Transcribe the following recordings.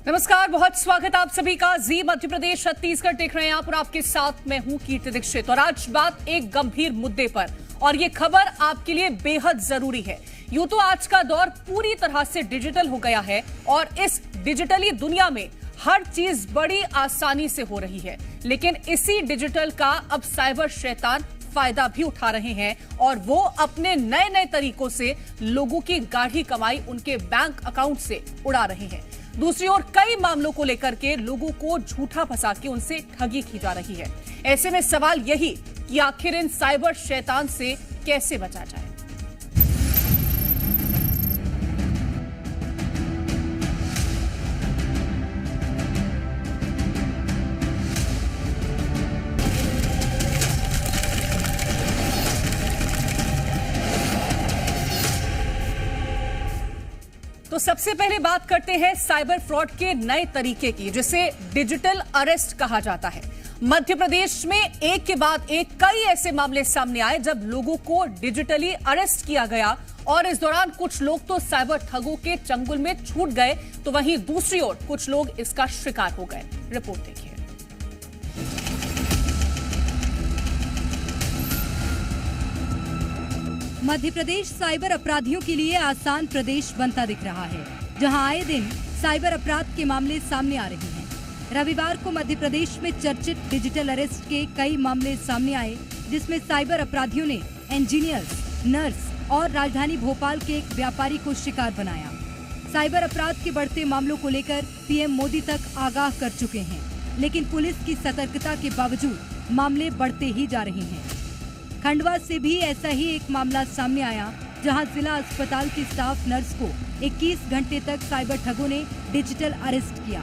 नमस्कार, बहुत स्वागत आप सभी का। जी मध्य प्रदेश छत्तीसगढ़ देख रहे हैं आप और आपके साथ मैं हूं कीर्ति दीक्षित। और आज बात एक गंभीर मुद्दे पर, और ये खबर आपके लिए बेहद जरूरी है। यूं तो आज का दौर पूरी तरह से डिजिटल हो गया है और इस डिजिटली दुनिया में हर चीज बड़ी आसानी से हो रही है, लेकिन इसी डिजिटल का अब साइबर शैतान फायदा भी उठा रहे हैं और वो अपने नए नए तरीकों से लोगों की गाढ़ी कमाई उनके बैंक अकाउंट से उड़ा रहे हैं। दूसरी ओर कई मामलों को लेकर के लोगों को झूठा फंसा के उनसे ठगी की जा रही है। ऐसे में सवाल यही कि आखिर इन साइबर शैतान से कैसे बचा जाए। तो सबसे पहले बात करते हैं साइबर फ्रॉड के नए तरीके की, जिसे डिजिटल अरेस्ट कहा जाता है। मध्य प्रदेश में एक के बाद एक कई ऐसे मामले सामने आए जब लोगों को डिजिटली अरेस्ट किया गया और इस दौरान कुछ लोग तो साइबर ठगों के चंगुल में छूट गए, तो वहीं दूसरी ओर कुछ लोग इसका शिकार हो गए। रिपोर्ट देखिए। मध्य प्रदेश साइबर अपराधियों के लिए आसान प्रदेश बनता दिख रहा है, जहां आए दिन साइबर अपराध के मामले सामने आ रहे हैं। रविवार को मध्य प्रदेश में चर्चित डिजिटल अरेस्ट के कई मामले सामने आए, जिसमें साइबर अपराधियों ने इंजीनियर्स, नर्स और राजधानी भोपाल के एक व्यापारी को शिकार बनाया। साइबर अपराध के बढ़ते मामलों को लेकर पीएम मोदी तक आगाह कर चुके हैं, लेकिन पुलिस की सतर्कता के बावजूद मामले बढ़ते ही जा रहे हैं। खंडवा से भी ऐसा ही एक मामला सामने आया, जहां जिला अस्पताल की स्टाफ नर्स को 21 घंटे तक साइबर ठगों ने डिजिटल अरेस्ट किया।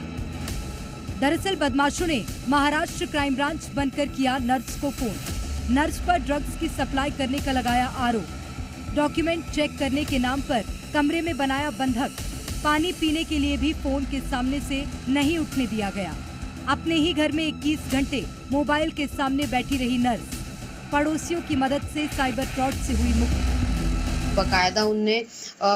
दरअसल बदमाशों ने महाराष्ट्र क्राइम ब्रांच बनकर किया नर्स को फोन। नर्स पर ड्रग्स की सप्लाई करने का लगाया आरोप। डॉक्यूमेंट चेक करने के नाम पर कमरे में बनाया बंधक। पानी पीने के लिए भी फोन के सामने से नहीं उठने दिया गया। अपने ही घर में 21 घंटे मोबाइल के सामने बैठी रही नर्स। पड़ोसियों की मदद से साइबर फ्रॉड से हुई मुक्ति। बकायदा उनने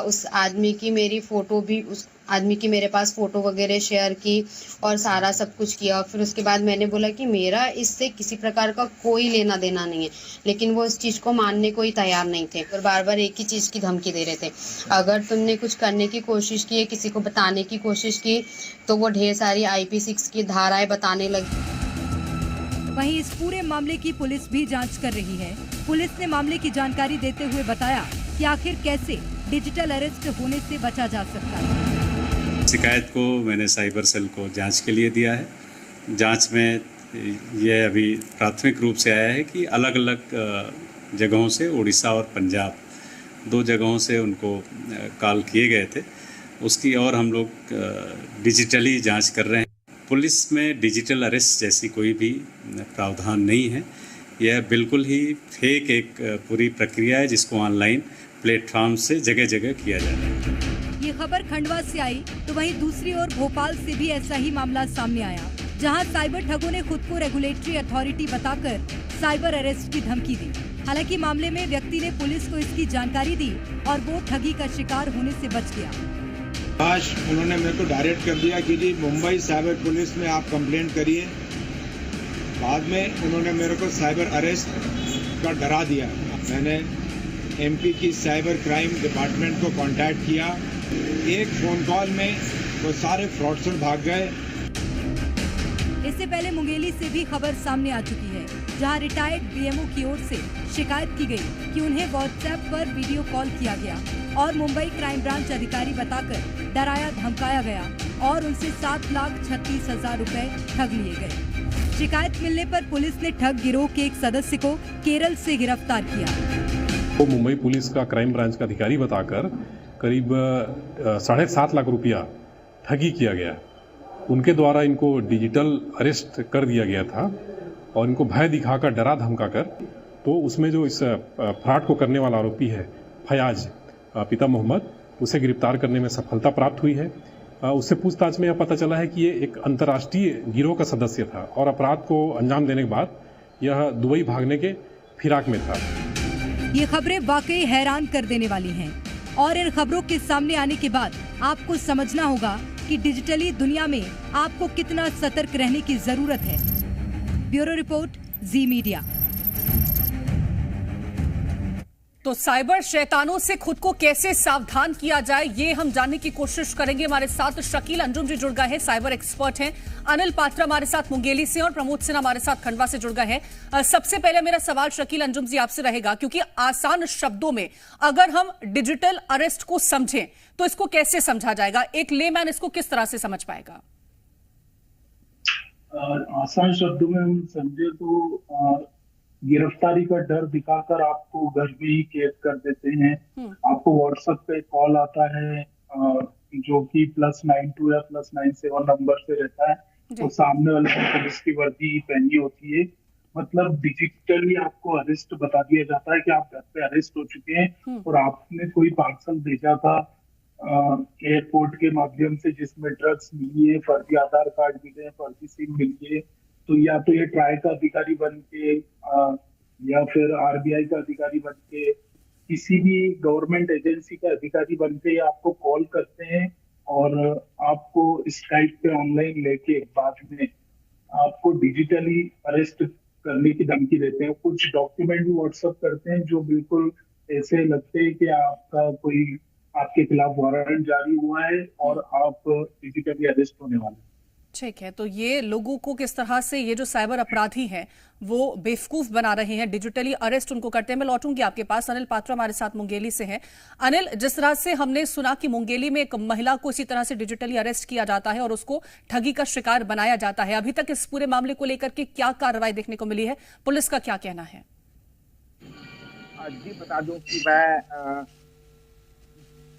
उस आदमी की मेरी फोटो भी, उस आदमी की मेरे पास फोटो वगैरह शेयर की और सारा सब कुछ किया। फिर उसके बाद मैंने बोला कि मेरा इससे किसी प्रकार का कोई लेना देना नहीं है, लेकिन वो इस चीज़ को मानने को ही तैयार नहीं थे और बार बार एक ही चीज़ की धमकी दे रहे थे, अगर तुमने कुछ करने की कोशिश की, किसी को बताने की कोशिश की, तो वो ढेर सारी IP6 की धाराएं बताने लगी। वहीं इस पूरे मामले की पुलिस भी जांच कर रही है। पुलिस ने मामले की जानकारी देते हुए बताया कि आखिर कैसे डिजिटल अरेस्ट होने से बचा जा सकता है। शिकायत को मैंने साइबर सेल को जांच के लिए दिया है। जांच में यह अभी प्राथमिक रूप से आया है कि अलग अलग जगहों से, उड़ीसा और पंजाब, 2 जगहों से उनको कॉल किए गए थे। उसकी और हम लोग डिजिटली जांच कर रहे हैं। पुलिस में डिजिटल अरेस्ट जैसी कोई भी प्रावधान नहीं है। यह बिल्कुल ही फेक एक पूरी प्रक्रिया है, जिसको ऑनलाइन प्लेटफॉर्म से जगह जगह किया जा रहा है। ये खबर खंडवा से आई, तो वहीं दूसरी ओर भोपाल से भी ऐसा ही मामला सामने आया, जहां साइबर ठगों ने खुद को रेगुलेटरी अथॉरिटी बताकर साइबर अरेस्ट की धमकी दी। हालांकि मामले में व्यक्ति ने पुलिस को इसकी जानकारी दी और वो ठगी का शिकार होने से बच गया। आज उन्होंने मेरे को डायरेक्ट कर दिया कि जी मुंबई साइबर पुलिस में आप कंप्लेंट करिए। बाद में उन्होंने मेरे को साइबर अरेस्ट का डरा दिया। मैंने MP की साइबर क्राइम डिपार्टमेंट को कांटेक्ट किया। एक फोन कॉल में वो सारे फ्रॉडस्टर भाग गए। इससे पहले मुंगेली से भी खबर सामने आ चुकी है, जहां रिटायर्ड BMO की ओर से शिकायत की गई कि उन्हें WhatsApp पर वीडियो कॉल किया गया और मुंबई क्राइम ब्रांच अधिकारी बताकर डराया धमकाया गया और उनसे 7,36,000 रुपए ठग लिए गए। शिकायत मिलने पर पुलिस ने ठग गिरोह के एक सदस्य को केरल से गिरफ्तार किया। वो मुंबई पुलिस का क्राइम ब्रांच का अधिकारी बताकर करीब 7.5 लाख रुपया ठगी किया गया। उनके द्वारा इनको डिजिटल अरेस्ट कर दिया गया था और इनको भय दिखाकर, डरा धमकाकर, तो उसमें जो इस फ्रॉड को करने वाला आरोपी है फयाज पिता मोहम्मद, उसे गिरफ्तार करने में सफलता प्राप्त हुई है। उससे पूछताछ में यह पता चला है कि ये एक अंतर्राष्ट्रीय गिरोह का सदस्य था और अपराध को अंजाम देने के बाद यह दुबई भागने के फिराक में था। ये खबरें वाकई हैरान कर देने वाली हैं और इन खबरों के सामने आने के बाद आपको समझना होगा कि डिजिटली दुनिया में आपको कितना सतर्क रहने की जरूरत है। ब्यूरो रिपोर्ट, जी मीडिया। तो साइबर शैतानों से खुद को कैसे सावधान किया जाए, ये हम जानने की कोशिश करेंगे। हमारे साथ शकील अंजुम जी जुड़ गए हैं, साइबर एक्सपर्ट हैं। अनिल पात्रा हमारे साथ मुंगेली से और प्रमोद सिन्हा हमारे साथ खंडवा से जुड़ गए हैं। सबसे पहले मेरा सवाल शकील अंजुम जी आपसे रहेगा, क्योंकि आसान शब्दों में अगर हम डिजिटल अरेस्ट को समझें तो इसको कैसे समझा जाएगा? एक लेमैन इसको किस तरह से समझ पाएगा? आसान शब्दों में हम समझे तो गिरफ्तारी का डर दिखाकर आपको घर में ही कैद कर देते हैं। आपको व्हाट्सएप पे कॉल आता है जो कि +92 या +97 नंबर से रहता है, तो सामने वाले को पुलिस की वर्दी पहनी होती है। मतलब डिजिटली आपको अरेस्ट बता दिया जाता है कि आप घर पे अरेस्ट हो चुके हैं और आपने कोई पार्सल भेजा था एयरपोर्ट के माध्यम से जिसमें ड्रग्स मिली है, फर्जी आधार कार्ड मिले, फर्जी सिम मिली है, तो या तो ये ट्राई का अधिकारी बन के या फिर आरबीआई का अधिकारी बन के, किसी भी गवर्नमेंट एजेंसी का अधिकारी बन के आपको कॉल करते हैं और आपको स्काइप पे ऑनलाइन लेके बाद में आपको डिजिटली अरेस्ट करने की धमकी देते हैं। कुछ डॉक्यूमेंट भी व्हाट्सएप करते हैं जो बिल्कुल ऐसे लगते हैं कि आपका कोई आपके खिलाफ वारंट जारी हुआ है और आप डिजिटली अरेस्ट होने वाले हैं। ठीक है, तो ये लोगों को किस तरह से ये जो साइबर अपराधी हैं वो बेवकूफ बना रहे हैं, डिजिटली अरेस्ट उनको करते हैं। मैं लौटूंगी आपके पास। अनिल पात्रा हमारे साथ मुंगेली से हैं। अनिल, जिस तरह से हमने सुना कि मुंगेली में एक महिला को इसी तरह से डिजिटली अरेस्ट किया जाता है और उसको ठगी का शिकार बनाया जाता है, अभी तक इस पूरे मामले को लेकर के क्या कार्रवाई देखने को मिली है? पुलिस का क्या कहना है? जी बता दूं कि मैं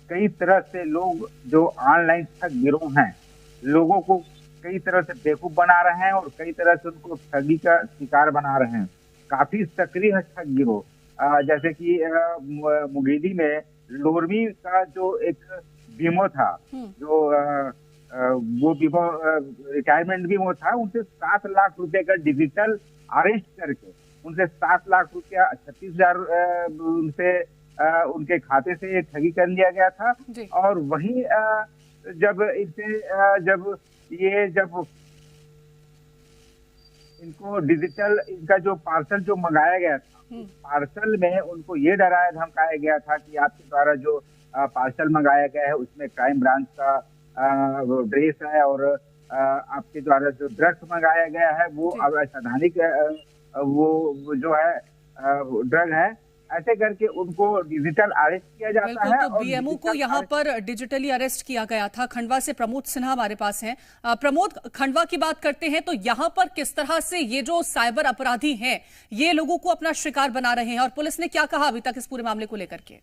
कई तरह से लोग जो ऑनलाइन ठग गिरोह हैं, लोगों को कई तरह से बेवकूफ बना रहे हैं और कई तरह से उनको ठगी का शिकार बना रहे हैं। काफी सक्रिय है ठग गिरोह। जैसे कि मुंगेली में लोरमी का जो एक बीमो था, जो वो बीमो रिटायरमेंट बीमो था, उनसे 7 लाख रुपए का डिजिटल अरेस्ट करके उनसे 7 लाख रुपया 36,000 उनसे उनके खाते से ठगी कर लिया गया था। और वहीं जब इनको डिजिटल इनका जो पार्सल जो मंगाया गया था, पार्सल में उनको ये डराया धमकाया गया था कि आपके द्वारा जो पार्सल मंगाया गया है उसमें क्राइम ब्रांच का ड्रेस है और आपके द्वारा जो ड्रग्स मंगाया गया है वो अवैधानिक वो जो है ड्रग है। ऐसे करके उनको डिजिटल अरेस्ट किया जाता है। तो बीएमओ को यहाँ पर डिजिटली अरेस्ट किया गया था। खंडवा से प्रमोद सिन्हा हमारे पास हैं। प्रमोद, खंडवा की बात करते हैं तो यहाँ पर किस तरह से ये जो साइबर अपराधी हैं ये लोगों को अपना शिकार बना रहे हैं और पुलिस ने क्या कहा अभी तक इस पूरे मामले को लेकर के?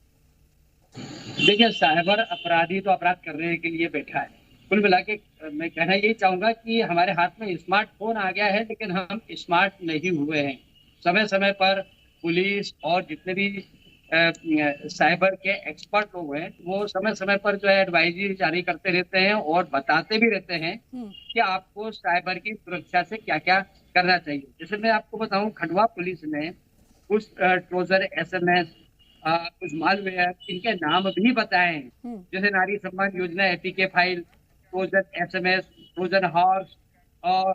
देखिए, साइबर अपराधी तो अपराध करने के लिए बैठा है। कुल मिला के मैं कहना यही चाहूंगा कि हमारे हाथ में स्मार्टफोन आ गया है, लेकिन हम स्मार्ट नहीं हुए हैं। समय समय पर पुलिस और जितने भी साइबर के एक्सपर्ट लोग हैं वो समय समय पर जो है एडवाइजरी जारी करते रहते हैं और बताते भी रहते हैं कि आपको साइबर की सुरक्षा से क्या क्या करना चाहिए। जैसे मैं आपको बताऊं, खंडवा पुलिस ने कुछ ट्रोजर SMS, कुछ मालवेयर, इनके नाम भी बताए हैं। जैसे नारी Samman Yojana APK file, trouser SMS, trouser horse और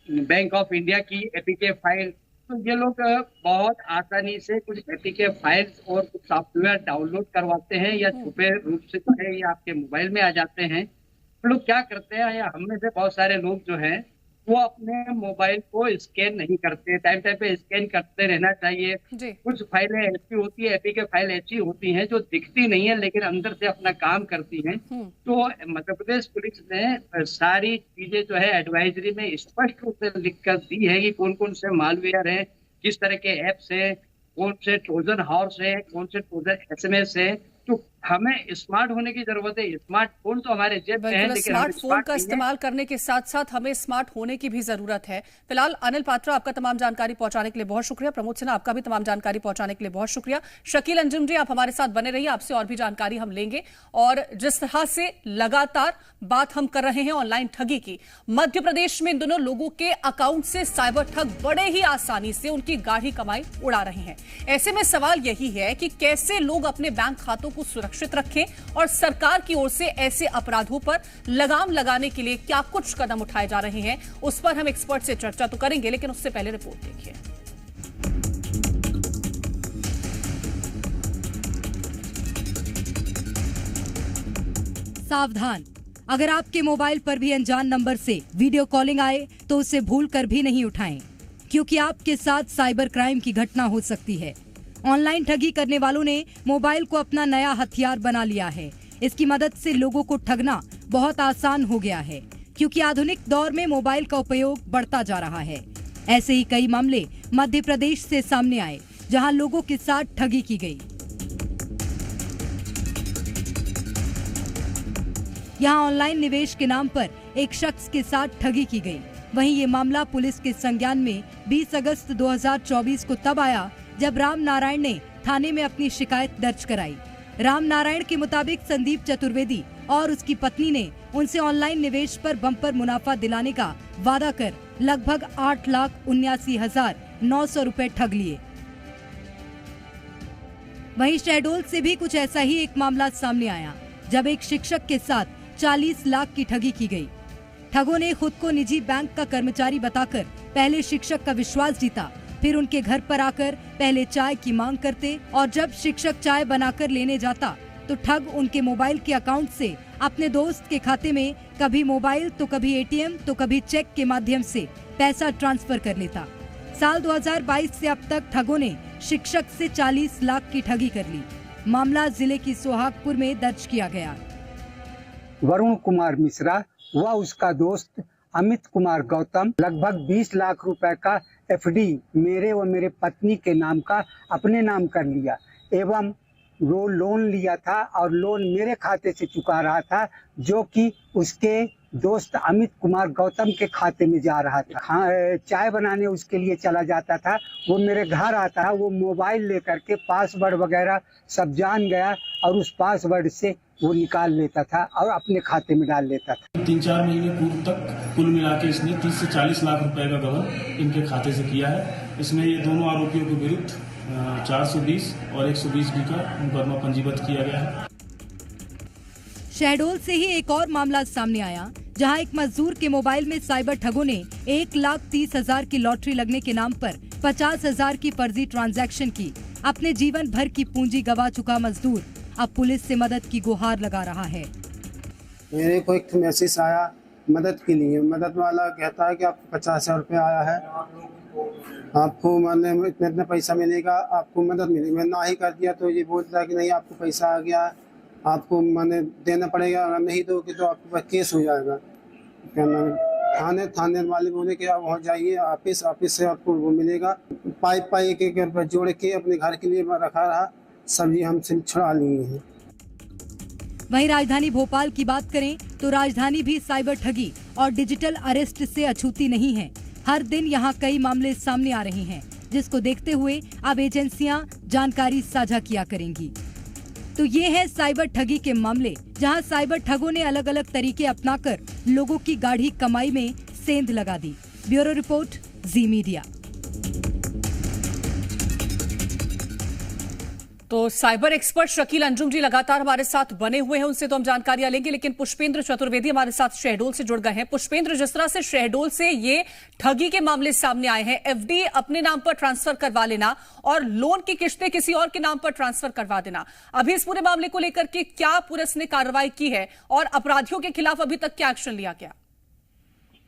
बैंक ऑफ इंडिया की APK फाइल। तो ये लोग बहुत आसानी से कुछ APK फाइल्स और कुछ सॉफ्टवेयर डाउनलोड करवाते हैं या छुपे रूप से जो है ये आपके मोबाइल में आ जाते हैं। तो लोग क्या करते हैं, या हम में से बहुत सारे लोग जो हैं वो अपने मोबाइल को स्कैन नहीं करते। टाइम टाइम पे स्कैन करते रहना चाहिए। कुछ फाइलें ऐसी होती है, APK फाइल ऐसी होती हैं जो दिखती नहीं है लेकिन अंदर से अपना काम करती हैं। तो मध्य प्रदेश पुलिस ने सारी चीजें जो है एडवाइजरी में स्पष्ट रूप से लिख कर दी है कि कौन कौन से मालवेयर है, किस तरह के ऐप्स है, कौन से ट्रोजन हॉर्स है, कौन से ट्रोजन SMS है। तो हमें स्मार्ट होने की जरूरत है। स्मार्टफोन तो हमारे जेब में है, लेकिन स्मार्टफोन का इस्तेमाल करने के साथ साथ हमें स्मार्ट होने की भी जरूरत है। फिलहाल अनिल पात्रा, आपका तमाम जानकारी पहुंचाने के लिए बहुत शुक्रिया। प्रमोद सिन्हा, आपका भी तमाम जानकारी पहुंचाने के लिए बहुत शुक्रिया। शकील अंजुम जी, आप हमारे साथ बने रहिए, आपसे और भी जानकारी हम लेंगे। और जिस तरह से लगातार बात हम कर रहे हैं ऑनलाइन ठगी की, मध्य प्रदेश में इन दोनों लोगों के अकाउंट से साइबर ठग बड़े ही आसानी से उनकी गाढ़ी कमाई उड़ा रहे हैं। ऐसे में सवाल यही है कि कैसे लोग अपने बैंक खातों को सुरक्षित सुरक्षित रखें और सरकार की ओर से ऐसे अपराधों पर लगाम लगाने के लिए क्या कुछ कदम उठाए जा रहे हैं, उस पर हम एक्सपर्ट से चर्चा तो करेंगे, लेकिन उससे पहले रिपोर्ट देखिए। सावधान, अगर आपके मोबाइल पर भी अनजान नंबर से वीडियो कॉलिंग आए तो उसे भूल कर भी नहीं उठाएं, क्योंकि आपके साथ साइबर क्राइम की घटना हो सकती है। ऑनलाइन ठगी करने वालों ने मोबाइल को अपना नया हथियार बना लिया है। इसकी मदद से लोगों को ठगना बहुत आसान हो गया है, क्योंकि आधुनिक दौर में मोबाइल का उपयोग बढ़ता जा रहा है। ऐसे ही कई मामले मध्य प्रदेश से सामने आए, जहां लोगों के साथ ठगी की गई। यहां ऑनलाइन निवेश के नाम पर एक शख्स के साथ ठगी की गई। वहीं ये मामला पुलिस के संज्ञान में 20 अगस्त 2024 को तब आया जब राम नारायण ने थाने में अपनी शिकायत दर्ज कराई। राम नारायण के मुताबिक संदीप चतुर्वेदी और उसकी पत्नी ने उनसे ऑनलाइन निवेश पर बम्पर मुनाफा दिलाने का वादा कर लगभग 8,79,900 रुपए ठग लिए। वहीं शहडोल से भी कुछ ऐसा ही एक मामला सामने आया, जब एक शिक्षक के साथ 40 लाख की ठगी की गई। ठगों ने खुद को निजी बैंक का कर्मचारी बताकर पहले शिक्षक का विश्वास जीता, फिर उनके घर पर आकर पहले चाय की मांग करते और जब शिक्षक चाय बनाकर लेने जाता तो ठग उनके मोबाइल के अकाउंट से अपने दोस्त के खाते में कभी मोबाइल तो कभी एटीएम तो कभी चेक के माध्यम से पैसा ट्रांसफर कर लेता। साल 2022 से अब तक ठगों ने शिक्षक से 40 लाख की ठगी कर ली। मामला जिले की सोहागपुर में दर्ज किया गया। वरुण कुमार मिश्रा व उसका दोस्त अमित कुमार गौतम लगभग 20 लाख रुपए का एफडी मेरे व मेरे पत्नी के नाम का अपने नाम कर लिया एवं वो लोन लिया था और लोन मेरे खाते से चुका रहा था, जो कि उसके दोस्त अमित कुमार गौतम के खाते में जा रहा था। चाय बनाने उसके लिए चला जाता था, वो मेरे घर आता है, वो मोबाइल लेकर के पासवर्ड वगैरह सब जान गया और उस पासवर्ड से वो निकाल लेता था और अपने खाते में डाल लेता था। 3-4 महीने पूर्व तक कुल मिला के इसने 30 से 40 लाख रुपए का गबन इनके खाते से किया है। इसमें ये दोनों आरोपियों के विरुद्ध 420 और 120 का मुकदमा पंजीबद्ध किया गया है। शहडोल से ही एक और मामला सामने आया, जहां एक मजदूर के मोबाइल में साइबर ठगों ने 1,30,000 की लॉटरी लगने के नाम पर 50,000 की फर्जी ट्रांजैक्शन की। अपने जीवन भर की पूंजी गवा चुका मजदूर अब पुलिस से मदद की गुहार लगा रहा है। मेरे को एक मैसेज आया मदद के लिए। मदद वाला कहता है कि आपको 50,000 रुपये आया है, आपको मतलब इतना पैसा मिलेगा, आपको मदद मिलेगी। मैंने ना ही कर दिया तो ये बोलता है कि नहीं आपको पैसा आ गया, आपको मैंने देना पड़ेगा, अगर नहीं दोगे तो आपके पास केस हो जाएगा। थाने वाले बोले कि आप वहाँ जाइए, ऑफिस से आपको वो मिलेगा। पाइप एक रुपये जोड़ के अपने घर के लिए रखा रहा, सब्जी हमसे छुड़ा लिए हैं। वहीं राजधानी भोपाल की बात करें तो राजधानी भी साइबर ठगी और डिजिटल अरेस्ट से अछूती नहीं है। हर दिन यहां कई मामले सामने आ रहे हैं, जिसको देखते हुए अब एजेंसियां जानकारी साझा किया करेंगी। तो ये है साइबर ठगी के मामले, जहां साइबर ठगों ने अलग अलग तरीके अपनाकर लोगों की गाढ़ी कमाई में सेंध लगा दी। ब्यूरो रिपोर्ट, जी मीडिया। तो साइबर एक्सपर्ट शकील अंजुम जी लगातार हमारे साथ बने हुए हैं, उनसे तो हम जानकारियां लेंगे, लेकिन पुष्पेंद्र चतुर्वेदी हमारे साथ शहडोल से जुड़ गए हैं। पुष्पेंद्र, जिस तरह से शहडोल से ये ठगी के मामले सामने आए हैं, एफडी अपने नाम पर ट्रांसफर करवा लेना और लोन की किस्तें किसी और के नाम पर ट्रांसफर करवा देना, अभी इस पूरे मामले को लेकर के क्या पुलिस ने कार्रवाई की है और अपराधियों के खिलाफ अभी तक क्या एक्शन लिया गया?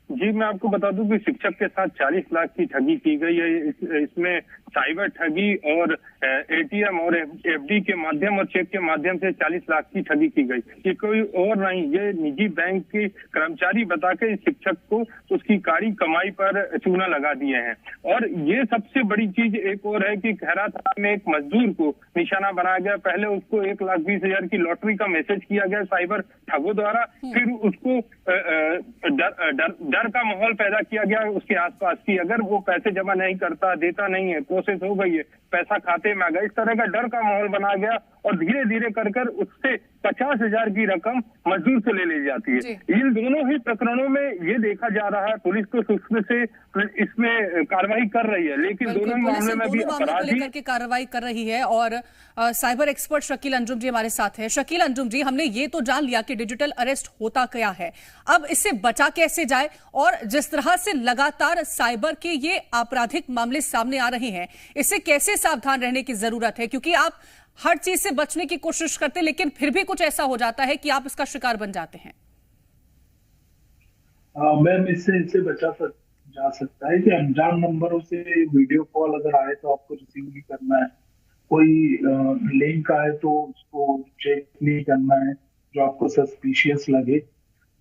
जी, मैं आपको बता दूं कि शिक्षक के साथ 40 लाख की ठगी की गई है। इसमें साइबर ठगी और एटीएम और एफडी के माध्यम और चेक के माध्यम से 40 लाख की ठगी की गई। ये कोई और नहीं, ये निजी बैंक के कर्मचारी बताकर इस शिक्षक को उसकी कारी कमाई पर चूना लगा दिए हैं। और ये सबसे बड़ी चीज एक और है कि खैरा थाना में एक मजदूर को निशाना बनाया गया। पहले उसको 1,20,000 की लॉटरी का मैसेज किया गया साइबर ठगों द्वारा, फिर उसको डर का माहौल पैदा किया गया उसके आसपास की अगर वो पैसे जमा नहीं करता, देता नहीं है, प्रोसेस हो गई है, पैसा खाते में आ गया, इस तरह का डर का माहौल बना गया और धीरे धीरे कर उससे 50,000 की रकम मजदूर से ले ली जाती है। इन दोनों ही प्रकरणों में ये देखा जा रहा है पुलिस तो सूक्ष्म से इसमें कार्रवाई कर रही है, लेकिन दोनों मामले में भी अपराधी की कार्रवाई कर रही है। और साइबर एक्सपर्ट शकील अंजुम जी हमारे साथ है। शकील अंजुम जी, हमने ये तो जान लिया कि डिजिटल अरेस्ट होता क्या है, अब इससे बचा कैसे जाए, और जिस तरह से लगातार साइबर के ये आपराधिक मामले सामने आ रहे हैं, इससे कैसे सावधान रहने की जरूरत है, क्योंकि आप हर चीज से बचने की कोशिश करते हैं लेकिन फिर भी कुछ ऐसा हो जाता है कि आप इसका शिकार बन जाते हैं। मैम, इससे बचा जा सकता है कि अनजान नंबरों से वीडियो कॉल अगर आए तो आपको रिसीव नहीं करना है, कोई लिंक आए तो उसको चेक नहीं करना है जो आपको सस्पिशियस लगे,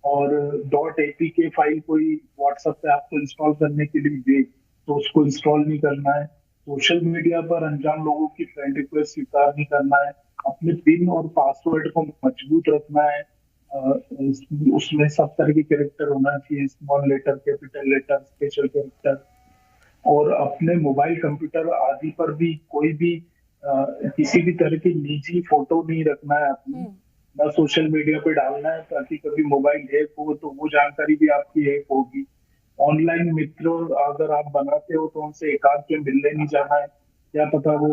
और .apk फाइल कोई व्हाट्सएप पे आपको इंस्टॉल करने के लिए दे तो उसको इंस्टॉल नहीं करना है। सोशल मीडिया पर अनजान लोगों की फ्रेंड रिक्वेस्ट स्वीकार नहीं करना है। अपने पिन और पासवर्ड को मजबूत रखना है। उसमें सब तरह के कैरेक्टर होना चाहिए, small letter, capital letter, special character. और अपने मोबाइल, कंप्यूटर आदि पर भी कोई भी किसी भी तरह की निजी फोटो नहीं रखना है अपनी, ना सोशल मीडिया पे डालना है, ताकि कभी मोबाइल हैक हो तो वो जानकारी भी आपकी हैक होगी। ऑनलाइन मित्रों अगर आप बनाते हो तो उनसे एकांत में मिलने नहीं जाना है, क्या पता वो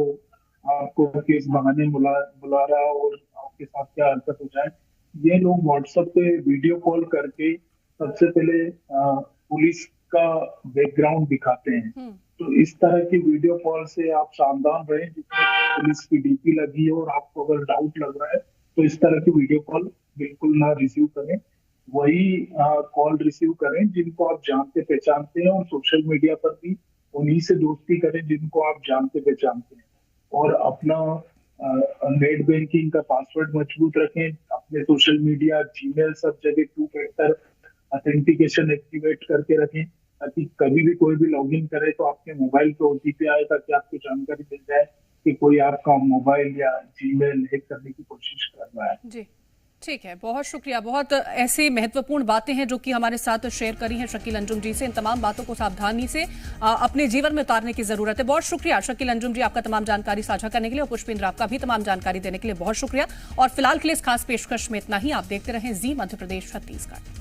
आपको किस बहाने बुला रहा और आपके साथ क्या हरकत हो जाए। ये लोग व्हाट्सएप पे वीडियो कॉल करके सबसे पहले पुलिस का बैकग्राउंड दिखाते हैं, तो इस तरह की वीडियो कॉल से आप सावधान रहें। जिसमें पुलिस की डीपी लगी है और आपको अगर डाउट लग रहा है तो इस तरह की वीडियो कॉल बिल्कुल ना रिसीव करें। वही कॉल रिसीव करें जिनको आप जानते पहचानते हैं, और सोशल मीडिया पर भी उन्हीं से दोस्ती करें जिनको आप जानते पहचानते हैं। और अपना नेट बैंकिंग का पासवर्ड मजबूत रखें, अपने सोशल मीडिया, जीमेल, सब जगह 2 फैक्टर ऑथेंटिकेशन एक्टिवेट करके रखें, ताकि कभी भी कोई भी लॉगिन करे तो आपके मोबाइल पे OTP आए, ताकि आपको जानकारी मिल जाए कि कोई आपका मोबाइल या जीमेल हैक करने की कोशिश कर रहा है। जी ठीक है, बहुत शुक्रिया। बहुत ऐसी महत्वपूर्ण बातें हैं जो कि हमारे साथ शेयर करी हैं शकील अंजुम जी से। इन तमाम बातों को सावधानी से अपने जीवन में उतारने की जरूरत है। बहुत शुक्रिया शकील अंजुम जी, आपका तमाम जानकारी साझा करने के लिए, और पुष्पेंद्र आपका भी तमाम जानकारी देने के लिए बहुत शुक्रिया। और फिलहाल के लिए इस खास पेशकश में इतना ही। आप देखते रहें जी मध्य प्रदेश छत्तीसगढ़।